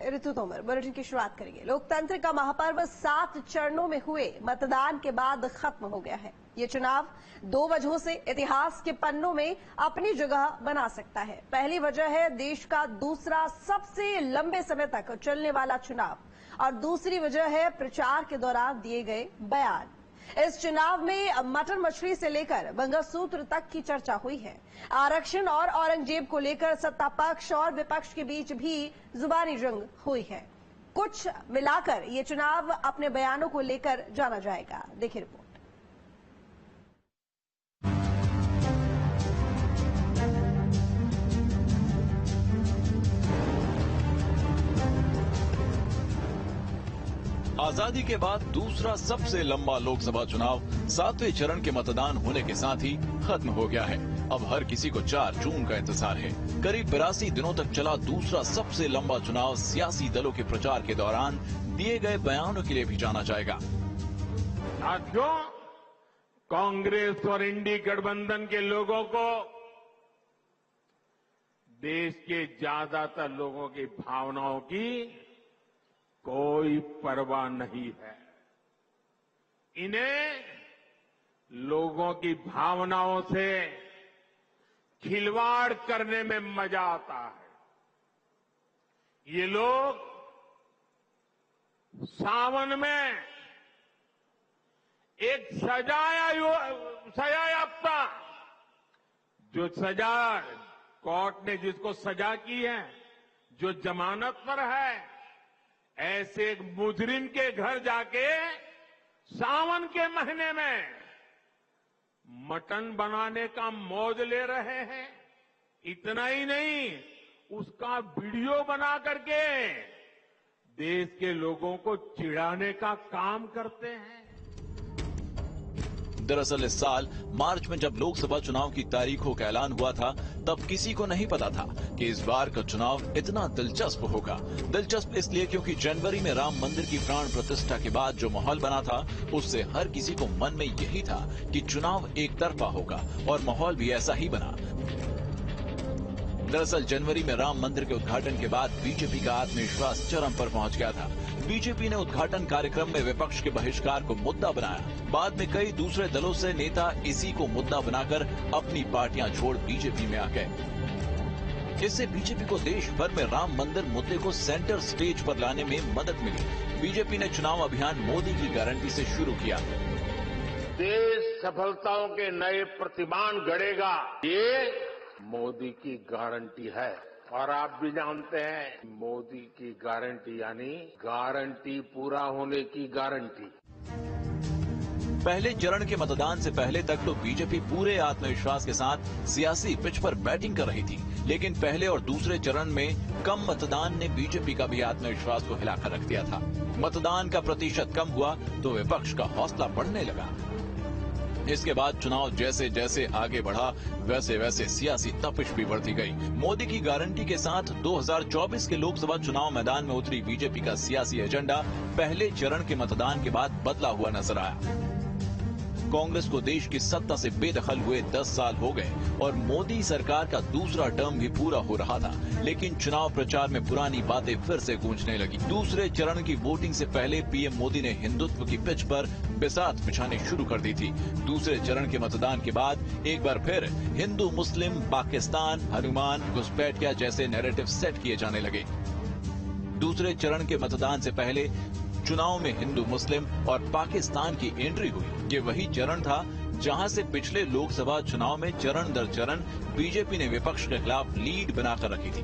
ऋतु Tomar bulletin की शुरुआत करेंगे। लोकतंत्र का महापर्व 7 चरणों में हुए मतदान के बाद खत्म हो गया है। ये चुनाव 2 वजहों से इतिहास के पन्नों में अपनी जगह बना सकता है। पहली वजह है देश का दूसरा सबसे लंबे समय तक चलने वाला चुनाव, और दूसरी वजह है प्रचार के दौरान दिए गए बयान। इस चुनाव में मटन मछली से लेकर मंगलसूत्र तक की चर्चा हुई है। आरक्षण और औरंगजेब को लेकर सत्ता पक्ष और विपक्ष के बीच भी जुबानी जंग हुई है। कुछ मिलाकर ये चुनाव अपने बयानों को लेकर जाना जाएगा। देखिए रिपोर्ट। आजादी के बाद दूसरा सबसे लंबा लोकसभा चुनाव 7वें चरण के मतदान होने के साथ ही खत्म हो गया है। अब हर किसी को 4 जून का इंतजार है। करीब 82 दिनों तक चला दूसरा सबसे लंबा चुनाव सियासी दलों के प्रचार के दौरान दिए गए बयानों के लिए भी जाना जाएगा। साथियों, कांग्रेस और इंडी गठबंधन के लोगों को देश के ज्यादातर लोगों की भावनाओं की कोई परवाह नहीं है। इन्हें लोगों की भावनाओं से खिलवाड़ करने में मजा आता है। ये लोग सावन में एक सजायाफ्ता जो सजा कोर्ट ने जिसको सजा की है, जो जमानत पर है, ऐसे एक मुजरिम के घर जाके सावन के महीने में मटन बनाने का मौज ले रहे हैं। इतना ही नहीं, उसका वीडियो बना करके देश के लोगों को चिढ़ाने का काम करते हैं। दरअसल इस साल मार्च में जब लोकसभा चुनाव की तारीखों का ऐलान हुआ था, तब किसी को नहीं पता था कि इस बार का चुनाव इतना दिलचस्प होगा। दिलचस्प इसलिए क्योंकि जनवरी में राम मंदिर की प्राण प्रतिष्ठा के बाद जो माहौल बना था, उससे हर किसी को मन में यही था कि चुनाव एक तरफा होगा, और माहौल भी ऐसा ही बना। दरअसल जनवरी में राम मंदिर के उद्घाटन के बाद बीजेपी का आत्मविश्वास चरम पर पहुंच गया था। बीजेपी ने उद्घाटन कार्यक्रम में विपक्ष के बहिष्कार को मुद्दा बनाया। बाद में कई दूसरे दलों से नेता इसी को मुद्दा बनाकर अपनी पार्टियां छोड़ बीजेपी में आ गए। इससे बीजेपी को देश भर में राम मंदिर मुद्दे को सेंटर स्टेज पर लाने में मदद मिली। बीजेपी ने चुनाव अभियान मोदी की गारंटी से शुरू किया। देश सफलताओं के नए प्रतिमान गढ़ेगा, ये मोदी की गारंटी है। और आप भी जानते हैं, मोदी की गारंटी यानी गारंटी पूरा होने की गारंटी। पहले चरण के मतदान से पहले तक तो बीजेपी पूरे आत्मविश्वास के साथ सियासी पिच पर बैटिंग कर रही थी, लेकिन पहले और दूसरे चरण में कम मतदान ने बीजेपी का भी आत्मविश्वास को हिलाकर रख दिया था। मतदान का प्रतिशत कम हुआ तो विपक्ष का हौसला बढ़ने लगा। इसके बाद चुनाव जैसे जैसे आगे बढ़ा, वैसे वैसे सियासी तपिश भी बढ़ती गई। मोदी की गारंटी के साथ 2024 के लोकसभा चुनाव मैदान में उतरी बीजेपी का सियासी एजेंडा पहले चरण के मतदान के बाद बदला हुआ नजर आया। कांग्रेस को देश की सत्ता से बेदखल हुए 10 साल हो गए और मोदी सरकार का दूसरा टर्म भी पूरा हो रहा था, लेकिन चुनाव प्रचार में पुरानी बातें फिर से गूंजने लगी। दूसरे चरण की वोटिंग से पहले पीएम मोदी ने हिंदुत्व की पिच पर बिसात बिछानी शुरू कर दी थी। दूसरे चरण के मतदान के बाद एक बार फिर हिंदू मुस्लिम, पाकिस्तान, हनुमान, घुसपैठिया जैसे नैरेटिव सेट किए जाने लगे। दूसरे चरण के मतदान से पहले चुनाव में हिंदू मुस्लिम और पाकिस्तान की एंट्री हुई। ये वही चरण था जहां से पिछले लोकसभा चुनाव में चरण दर चरण बीजेपी ने विपक्ष के खिलाफ लीड बनाकर रखी थी।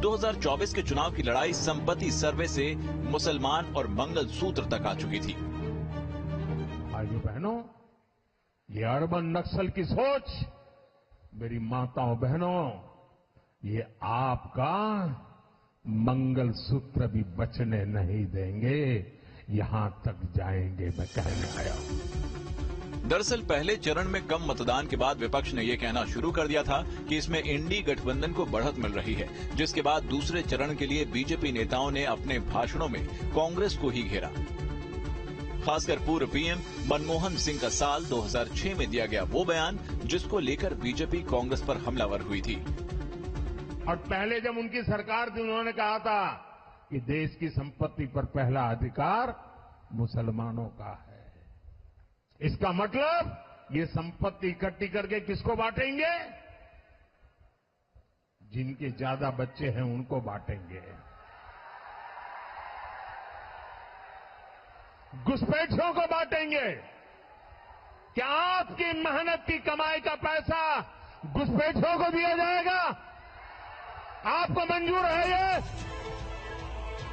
2024 के चुनाव की लड़ाई संपत्ति सर्वे से मुसलमान और मंगलसूत्र तक आ चुकी थी। भाइयों बहनों, ये अर्बन नक्सल की सोच, मेरी माताओं बहनों, ये आपका मंगलसूत्र भी बचने नहीं देंगे। यहां तक जाएंगे, मैं कहने आया हूं। दरअसल पहले चरण में कम मतदान के बाद विपक्ष ने यह कहना शुरू कर दिया था कि इसमें इंडी गठबंधन को बढ़त मिल रही है, जिसके बाद दूसरे चरण के लिए बीजेपी नेताओं ने अपने भाषणों में कांग्रेस को ही घेरा। खासकर पूर्व पीएम मनमोहन सिंह का साल 2006 में दिया गया वो बयान जिसको लेकर बीजेपी कांग्रेस पर हमलावर हुई थी। और पहले जब उनकी सरकार थी उन्होंने कहा था कि देश की संपत्ति पर पहला अधिकार मुसलमानों का है। इसका मतलब ये संपत्ति इकट्ठी करके किसको बांटेंगे? जिनके ज्यादा बच्चे हैं उनको बांटेंगे। घुसपैठियों को बांटेंगे। क्या आपकी मेहनत की कमाई का पैसा घुसपैठियों को दिया जाएगा? आपको मंजूर है ये?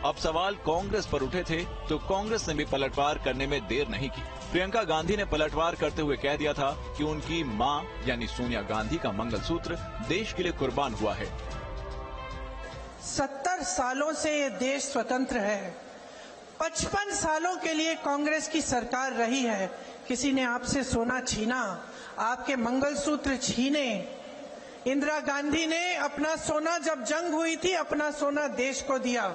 अब सवाल कांग्रेस पर उठे थे तो कांग्रेस ने भी पलटवार करने में देर नहीं की। प्रियंका गांधी ने पलटवार करते हुए कह दिया था कि उनकी मां यानी सोनिया गांधी का मंगलसूत्र देश के लिए कुर्बान हुआ है। 70 सालों से ये देश स्वतंत्र है। 55 सालों के लिए कांग्रेस की सरकार रही है। किसी ने आपसे सोना छीना, आपके मंगलसूत्र छीने। इंदिरा गांधी ने अपना सोना, जब जंग हुई थी, अपना सोना देश को दिया।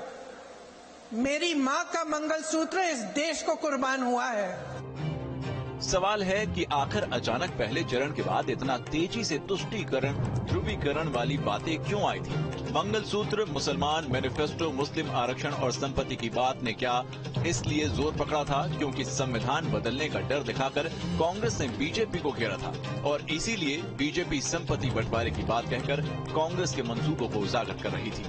मेरी मां का मंगलसूत्र इस देश को कुर्बान हुआ है। सवाल है कि आखिर अचानक पहले चरण के बाद इतना तेजी से तुष्टीकरण, ध्रुवीकरण वाली बातें क्यों आई थी? मंगलसूत्र, मुसलमान मैनिफेस्टो, मुस्लिम आरक्षण और संपत्ति की बात ने क्या इसलिए जोर पकड़ा था क्योंकि संविधान बदलने का डर दिखाकर कांग्रेस ने बीजेपी को घेरा था और इसीलिए बीजेपी संपत्ति बंटवारे की बात कहकर कांग्रेस के मंसूबों को उजागर कर रही थी।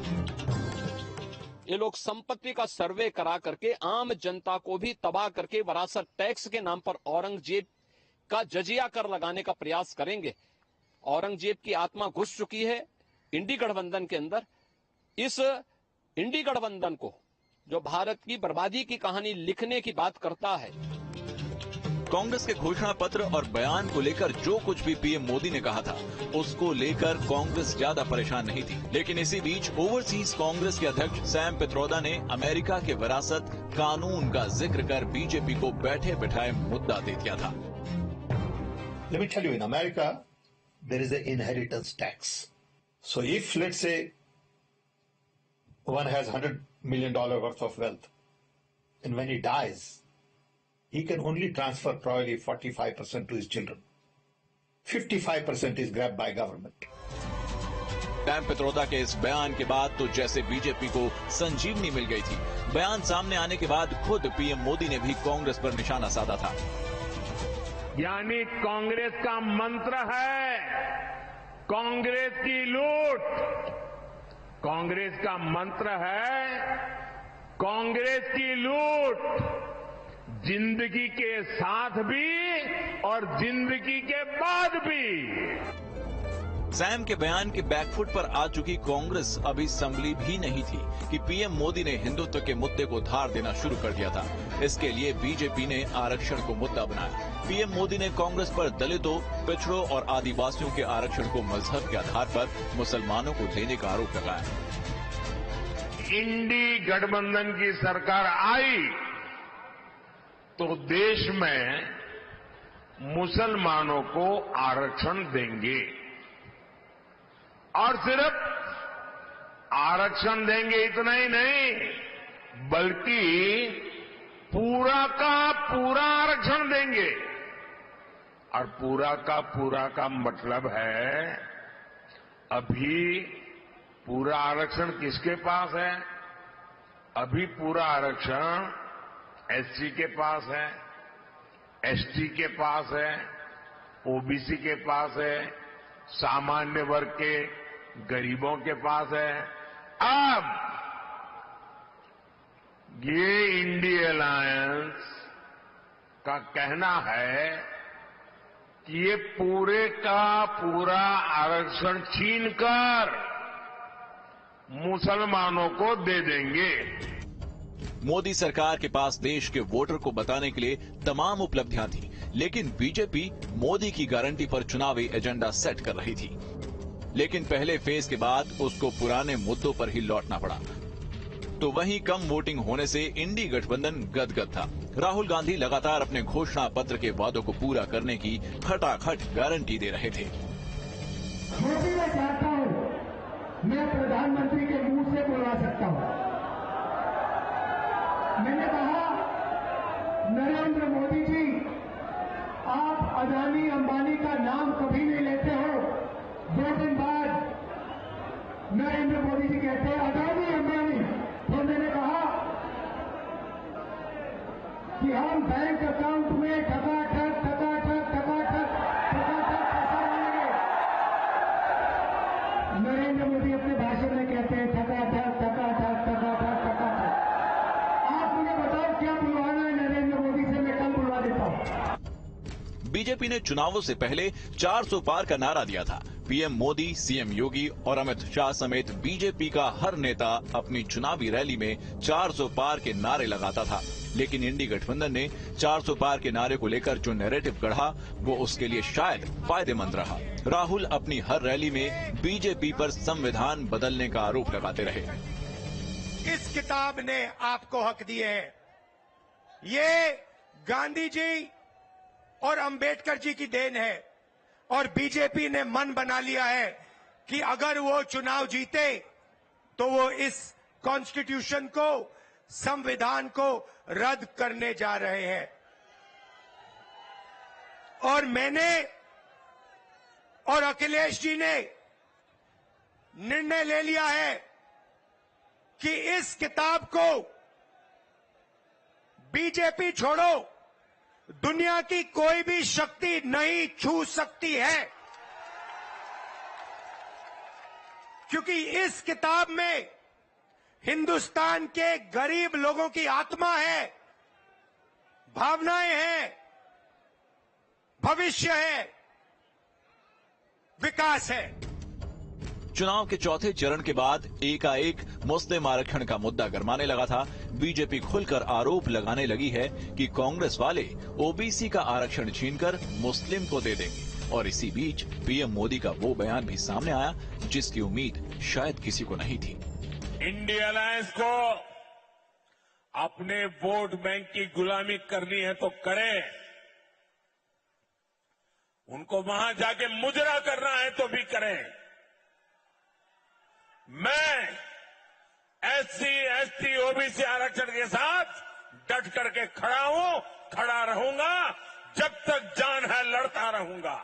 ये लोग संपत्ति का सर्वे करा करके आम जनता को भी तबाह करके वरासत टैक्स के नाम पर औरंगजेब का जजिया कर लगाने का प्रयास करेंगे। औरंगजेब की आत्मा घुस चुकी है इंडी गठबंधन के अंदर। इस इंडी गठबंधन को, जो भारत की बर्बादी की कहानी लिखने की बात करता है, कांग्रेस के घोषणा पत्र और बयान को लेकर जो कुछ भी पीएम मोदी ने कहा था उसको लेकर कांग्रेस ज्यादा परेशान नहीं थी। लेकिन इसी बीच ओवरसीज कांग्रेस के अध्यक्ष सैम पित्रोदा ने अमेरिका के विरासत कानून का जिक्र कर बीजेपी को बैठे बिठाए मुद्दा दे दिया था। Let me tell you, in America, there is an inheritance tax. So if, let's say, one has $100 million worth of wealth, and when he dies, he can only transfer probably 45% to his children. 55% is grabbed by government. Sam Pitroda के इस बयान के बाद तो जैसे BJP को संजीवनी मिल गई थी। बयान सामने आने के बाद खुद पीएम मोदी ने भी कांग्रेस पर निशाना साधा था। यानी कांग्रेस का मंत्र है कांग्रेस की लूट। कांग्रेस का मंत्र है कांग्रेस की लूट, जिंदगी के साथ भी और जिंदगी के बाद भी। सैम के बयान के बैकफुट पर आ चुकी कांग्रेस अभी संभली भी नहीं थी कि पीएम मोदी ने हिंदुत्व के मुद्दे को धार देना शुरू कर दिया था। इसके लिए बीजेपी ने आरक्षण को मुद्दा बनाया। पीएम मोदी ने कांग्रेस पर दलितों, पिछड़ों और आदिवासियों के आरक्षण को मजहब के आधार पर मुसलमानों को देने का आरोप लगाया। इंडी गठबंधन की सरकार आई तो देश में मुसलमानों को आरक्षण देंगे, और सिर्फ आरक्षण देंगे इतना ही नहीं, बल्कि पूरा का पूरा आरक्षण देंगे। और पूरा का मतलब है, अभी पूरा आरक्षण किसके पास है? अभी पूरा आरक्षण एससी के पास है, एसटी के पास है, ओबीसी के पास है, सामान्य वर्ग के गरीबों के पास है। अब ये इंडी अलायंस का कहना है कि ये पूरे का पूरा आरक्षण छीनकर मुसलमानों को दे देंगे। मोदी सरकार के पास देश के वोटर को बताने के लिए तमाम उपलब्धियां थी, लेकिन बीजेपी मोदी की गारंटी पर चुनावी एजेंडा सेट कर रही थी। लेकिन पहले फेज के बाद उसको पुराने मुद्दों पर ही लौटना पड़ा। तो वहीं कम वोटिंग होने से इंडी गठबंधन गदगद था। राहुल गांधी लगातार अपने घोषणा पत्र के वादों को पूरा करने की खटाखट गारंटी दे रहे थे। मोदी मैं चाहता हूं, मैं प्रधानमंत्री के मुंह से बुलवा सकता हूं। मैंने कहा, नरेंद्र मोदी जी, आप अदानी अंबानी का नाम कभी नहीं लेते हो। 2 दिन बाद मैं कि हम बैंक अकाउंट में ठकाठक पैसा डालेंगे। नरेंद्र मोदी अपने भाषण में कहते हैं ठकाठक। आप मुझे बताओ क्या बुलवाना है नरेंद्र मोदी से, मैं कल बुलवा देता हूं। बीजेपी ने चुनावों से पहले 400 पार का नारा दिया था। पीएम मोदी, सीएम योगी और अमित शाह समेत बीजेपी का हर नेता अपनी चुनावी रैली में 400 पार के नारे लगाता था। लेकिन इंडी गठबंधन ने 400 पार के नारे को लेकर जो नैरेटिव गढ़ा वो उसके लिए शायद फायदेमंद रहा। राहुल अपनी हर रैली में बीजेपी पर संविधान बदलने का आरोप लगाते रहे। इस किताब ने आपको हक दिए हैं। ये गांधी जी और अंबेडकर जी की देन है और बीजेपी ने मन बना लिया है कि अगर वो चुनाव जीते तो वो इस कॉन्स्टिट्यूशन को, संविधान को रद्द करने जा रहे हैं। और मैंने और अखिलेश जी ने निर्णय ले लिया है कि इस किताब को बीजेपी छोड़ो दुनिया की कोई भी शक्ति नहीं छू सकती है, क्योंकि इस किताब में हिंदुस्तान के गरीब लोगों की आत्मा है, भावनाएं हैं, भविष्य है, विकास है। चुनाव के चौथे चरण के बाद एकाएक मुस्लिम आरक्षण का मुद्दा गरमाने लगा था। बीजेपी खुलकर आरोप लगाने लगी है कि कांग्रेस वाले ओबीसी का आरक्षण छीनकर मुस्लिम को दे देंगे। और इसी बीच पीएम मोदी का वो बयान भी सामने आया जिसकी उम्मीद शायद किसी को नहीं थी। इंडिया अलायंस को अपने वोट बैंक की गुलामी करनी है तो करें, उनको वहां जाके मुजरा करना है तो भी करें। मैं एससी, एसटी, ओबीसी आरक्षण के साथ डट करके खड़ा हूं, खड़ा रहूंगा, जब तक जान है लड़ता रहूंगा।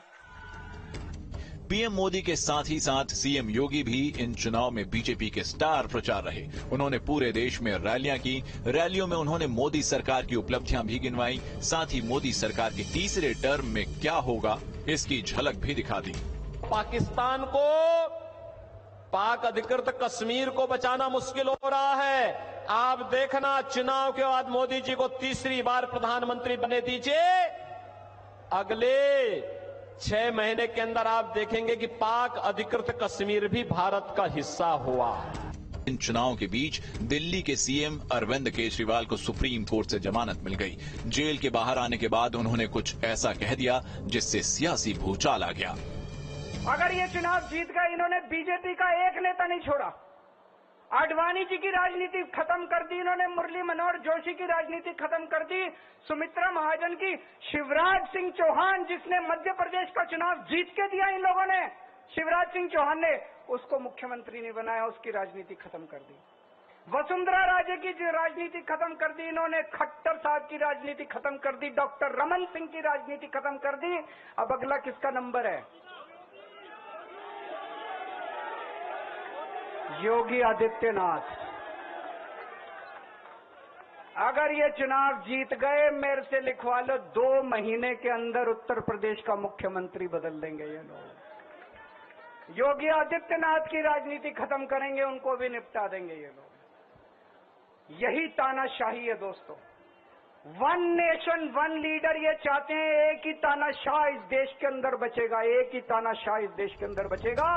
पीएम मोदी के साथ ही साथ सीएम योगी भी इन चुनाव में बीजेपी के स्टार प्रचार रहे। उन्होंने पूरे देश में रैलियां की। रैलियों में उन्होंने मोदी सरकार की उपलब्धियां भी गिनवाई। साथ ही मोदी सरकार के तीसरे टर्म में क्या होगा इसकी झलक भी दिखा दी। पाकिस्तान को, पाक अधिकृत कश्मीर को बचाना मुश्किल हो रहा है। आप देखना, चुनाव के बाद मोदी जी को तीसरी बार प्रधानमंत्री बने दीजिए, अगले 6 महीने के अंदर आप देखेंगे कि पाक अधिकृत कश्मीर भी भारत का हिस्सा हुआ। इन चुनावों के बीच दिल्ली के सीएम अरविंद केजरीवाल को सुप्रीम कोर्ट से जमानत मिल गई। जेल के बाहर आने के बाद उन्होंने कुछ ऐसा कह दिया जिससे सियासी भूचाल आ गया। अगर ये चुनाव जीत गए, इन्होंने बीजेपी का एक नेता नहीं छोड़ा। आडवाणी जी की राजनीति खत्म कर दी इन्होंने, मुरली मनोहर जोशी की राजनीति खत्म कर दी, सुमित्रा महाजन की, शिवराज सिंह चौहान जिसने मध्य प्रदेश का चुनाव जीत के दिया इन लोगों ने, शिवराज सिंह चौहान ने उसको मुख्यमंत्री नहीं बनाया, उसकी राजनीति खत्म कर दी। वसुंधरा राजे की राजनीति खत्म कर दी इन्होंने, खट्टर साहब की राजनीति खत्म कर दी, डॉक्टर रमन सिंह की राजनीति खत्म कर दी। अब अगला किसका नंबर है? योगी आदित्यनाथ। अगर ये चुनाव जीत गए, मेरे से लिखवा लो, 2 महीने के अंदर उत्तर प्रदेश का मुख्यमंत्री बदल देंगे ये लोग। योगी आदित्यनाथ की राजनीति खत्म करेंगे, उनको भी निपटा देंगे ये लोग। यही तानाशाही है दोस्तों। 1 नेशन 1 लीडर ये चाहते हैं, एक ही तानाशाह इस देश के अंदर बचेगा, एक ही तानाशाह इस देश के अंदर बचेगा।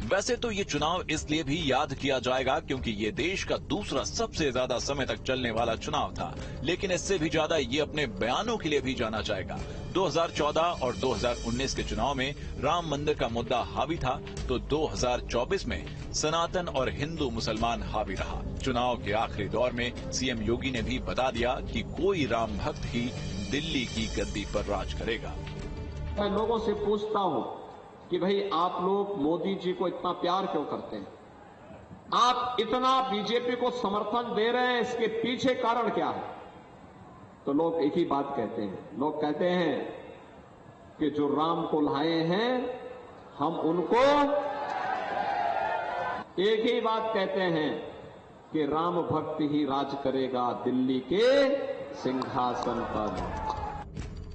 वैसे तो ये चुनाव इसलिए भी याद किया जाएगा क्योंकि ये देश का दूसरा सबसे ज्यादा समय तक चलने वाला चुनाव था, लेकिन इससे भी ज्यादा ये अपने बयानों के लिए भी जाना जाएगा। 2014 और 2019 के चुनाव में राम मंदिर का मुद्दा हावी था, तो 2024 में सनातन और हिंदू मुसलमान हावी रहा। चुनाव के आखिरी दौर में सीएम योगी ने भी बता दिया कि कोई राम भक्त ही दिल्ली की गद्दी पर राज करेगा। मैं लोगों से पूछता हूं कि भाई आप लोग मोदी जी को इतना प्यार क्यों करते हैं? आप इतना बीजेपी को समर्थन दे रहे हैं, इसके पीछे कारण क्या है? तो लोग एक ही बात कहते हैं। लोग कहते हैं कि जो राम को लाए हैं हम उनको एक ही बात कहते हैं कि राम भक्त ही राज करेगा दिल्ली के सिंहासन पर।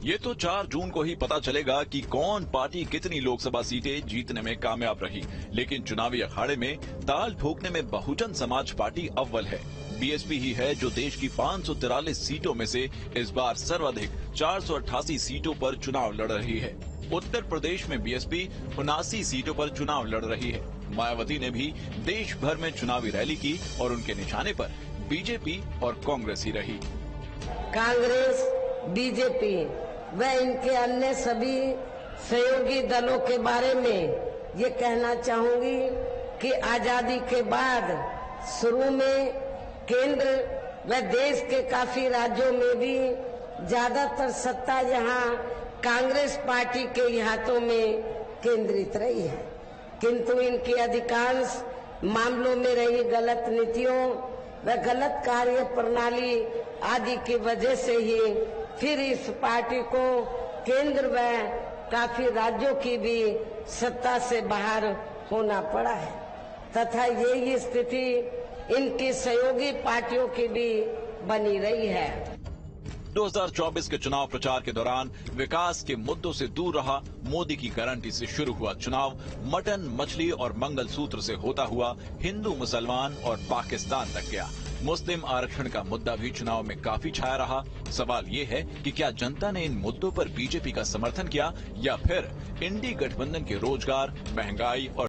ये तो 4 जून को ही पता चलेगा कि कौन पार्टी कितनी लोकसभा सीटें जीतने में कामयाब रही। लेकिन चुनावी अखाड़े में ताल ठोकने में बहुजन समाज पार्टी अव्वल है। बीएसपी ही है जो देश की 543 सीटों में से इस बार सर्वाधिक 488 सीटों पर चुनाव लड़ रही है। उत्तर प्रदेश में बीएसपी 79 सीटों पर चुनाव लड़ रही है। मायावती ने भी देश भर में चुनावी रैली की और उनके निशाने पर बीजेपी और कांग्रेस ही रही। कांग्रेस, बीजेपी व इनके अन्य सभी सहयोगी दलों के बारे में ये कहना चाहूंगी कि आजादी के बाद शुरू में केंद्र व देश के काफी राज्यों में भी ज्यादातर सत्ता यहाँ कांग्रेस पार्टी के हाथों में केंद्रित रही है, किंतु इनकी अधिकांश मामलों में रही गलत नीतियों व गलत कार्य प्रणाली आदि की वजह से ही फिर इस पार्टी को केंद्र व काफी राज्यों की भी सत्ता से बाहर होना पड़ा है तथा यही स्थिति इनकी सहयोगी पार्टियों की भी बनी रही है। 2024 के चुनाव प्रचार के दौरान विकास के मुद्दों से दूर रहा मोदी की गारंटी से शुरू हुआ चुनाव मटन, मछली और मंगलसूत्र से होता हुआ हिंदू, मुसलमान और पाकिस्तान तक गया। मुस्लिम आरक्षण का मुद्दा भी चुनाव में काफी छाया रहा। सवाल ये है कि क्या जनता ने इन मुद्दों पर बीजेपी का समर्थन किया या फिर इंडी गठबंधन के रोजगार, महंगाई और